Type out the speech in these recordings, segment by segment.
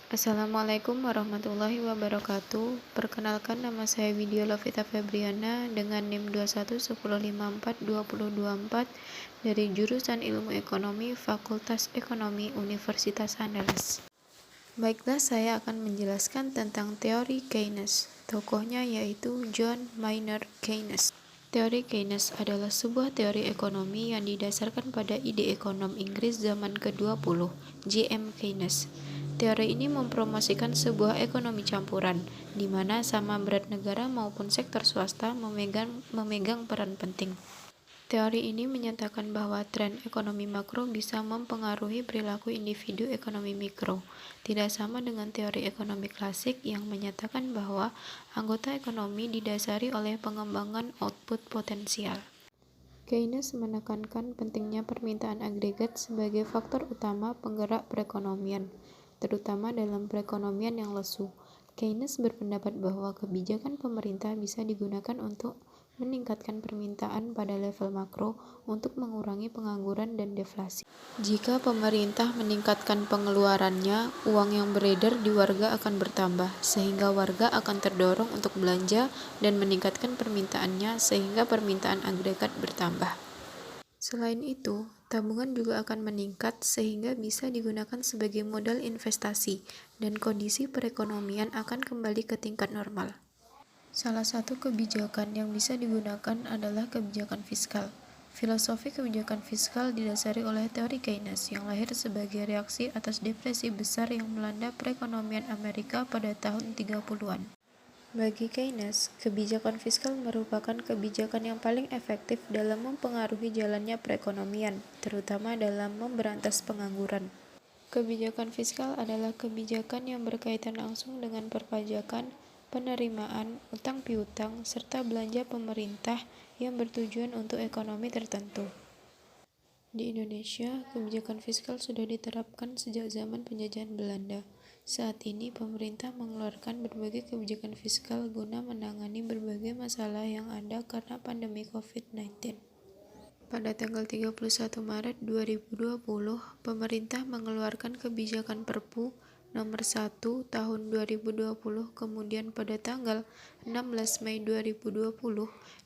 Assalamualaikum warahmatullahi wabarakatuh. Perkenalkan, nama saya Widya Lovita Febriana dengan NIM 2110542024 dari jurusan Ilmu Ekonomi Fakultas Ekonomi Universitas Andalas. Baiklah, saya akan menjelaskan tentang teori Keynes. Tokohnya yaitu John Maynard Keynes. Teori Keynes adalah sebuah teori ekonomi yang didasarkan pada ide ekonom Inggris zaman ke-20, J.M. Keynes. Teori ini mempromosikan sebuah ekonomi campuran, di mana sama berat negara maupun sektor swasta memegang peran penting. Teori ini menyatakan bahwa tren ekonomi makro bisa mempengaruhi perilaku individu ekonomi mikro, tidak sama dengan teori ekonomi klasik yang menyatakan bahwa anggota ekonomi didasari oleh pengembangan output potensial. Keynes menekankan pentingnya permintaan agregat sebagai faktor utama penggerak perekonomian, terutama dalam perekonomian yang lesu. Keynes berpendapat bahwa kebijakan pemerintah bisa digunakan untuk meningkatkan permintaan pada level makro untuk mengurangi pengangguran dan deflasi. Jika pemerintah meningkatkan pengeluarannya, uang yang beredar di warga akan bertambah, sehingga warga akan terdorong untuk belanja dan meningkatkan permintaannya sehingga permintaan agregat bertambah. Selain itu, tabungan juga akan meningkat sehingga bisa digunakan sebagai modal investasi dan kondisi perekonomian akan kembali ke tingkat normal. Salah satu kebijakan yang bisa digunakan adalah kebijakan fiskal. Filosofi kebijakan fiskal didasari oleh teori Keynes yang lahir sebagai reaksi atas depresi besar yang melanda perekonomian Amerika pada tahun 30-an. Bagi Keynes, kebijakan fiskal merupakan kebijakan yang paling efektif dalam mempengaruhi jalannya perekonomian, terutama dalam memberantas pengangguran. Kebijakan fiskal adalah kebijakan yang berkaitan langsung dengan perpajakan, penerimaan, utang piutang, serta belanja pemerintah yang bertujuan untuk ekonomi tertentu. Di Indonesia, kebijakan fiskal sudah diterapkan sejak zaman penjajahan Belanda. Saat ini, pemerintah mengeluarkan berbagai kebijakan fiskal guna menangani berbagai masalah yang ada karena pandemi COVID-19. Pada tanggal 31 Maret 2020, pemerintah mengeluarkan kebijakan Perpu Nomor 1 Tahun 2020, kemudian pada tanggal 16 Mei 2020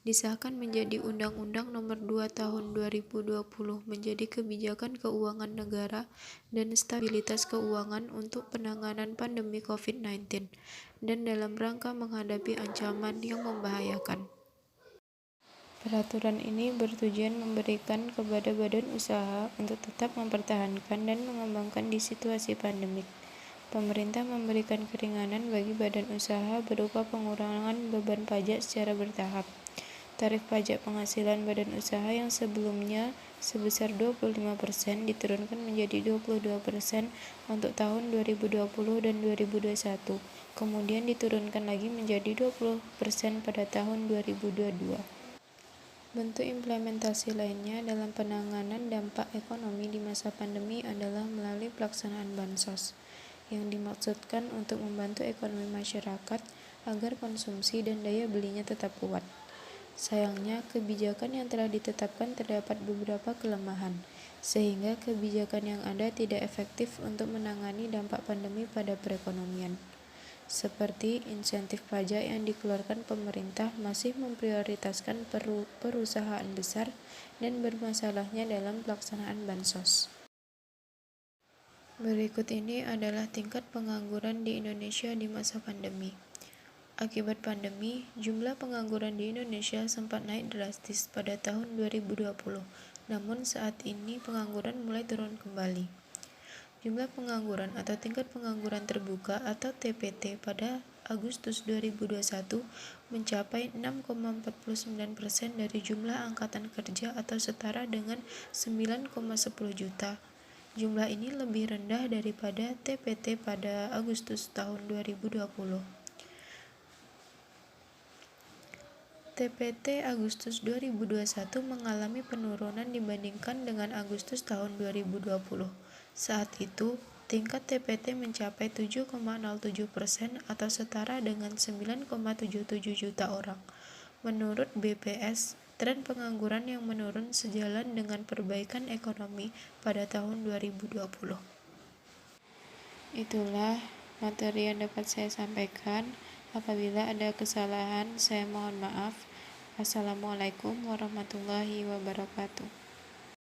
disahkan menjadi Undang-Undang Nomor 2 Tahun 2020 menjadi kebijakan keuangan negara dan stabilitas keuangan untuk penanganan pandemi COVID-19 dan dalam rangka menghadapi ancaman yang membahayakan. Peraturan ini bertujuan memberikan kepada badan usaha untuk tetap mempertahankan dan mengembangkan di situasi pandemik. Pemerintah memberikan keringanan bagi badan usaha berupa pengurangan beban pajak secara bertahap. Tarif pajak penghasilan badan usaha yang sebelumnya sebesar 25% diturunkan menjadi 22% untuk tahun 2020 dan 2021, kemudian diturunkan lagi menjadi 20% pada tahun 2022. Bentuk implementasi lainnya dalam penanganan dampak ekonomi di masa pandemi adalah melalui pelaksanaan bansos, yang dimaksudkan untuk membantu ekonomi masyarakat agar konsumsi dan daya belinya tetap kuat. Sayangnya, kebijakan yang telah ditetapkan terdapat beberapa kelemahan, sehingga kebijakan yang ada tidak efektif untuk menangani dampak pandemi pada perekonomian. Seperti insentif pajak yang dikeluarkan pemerintah masih memprioritaskan perusahaan besar dan bermasalahnya dalam pelaksanaan bansos. Berikut ini adalah tingkat pengangguran di Indonesia di masa pandemi. Akibat pandemi, jumlah pengangguran di Indonesia sempat naik drastis pada tahun 2020, namun saat ini pengangguran mulai turun kembali. Jumlah pengangguran atau tingkat pengangguran terbuka atau TPT pada Agustus 2021 mencapai 6,49% dari jumlah angkatan kerja atau setara dengan 9,10 juta. Jumlah ini lebih rendah daripada TPT pada Agustus tahun 2020. TPT Agustus 2021 mengalami penurunan dibandingkan dengan Agustus tahun 2020. Saat itu, tingkat TPT mencapai 7,07% atau setara dengan 9,77 juta orang. Menurut BPS, tren pengangguran yang menurun sejalan dengan perbaikan ekonomi pada tahun 2020. Itulah materi yang dapat saya sampaikan. Apabila ada kesalahan, saya mohon maaf. Wassalamualaikum warahmatullahi wabarakatuh.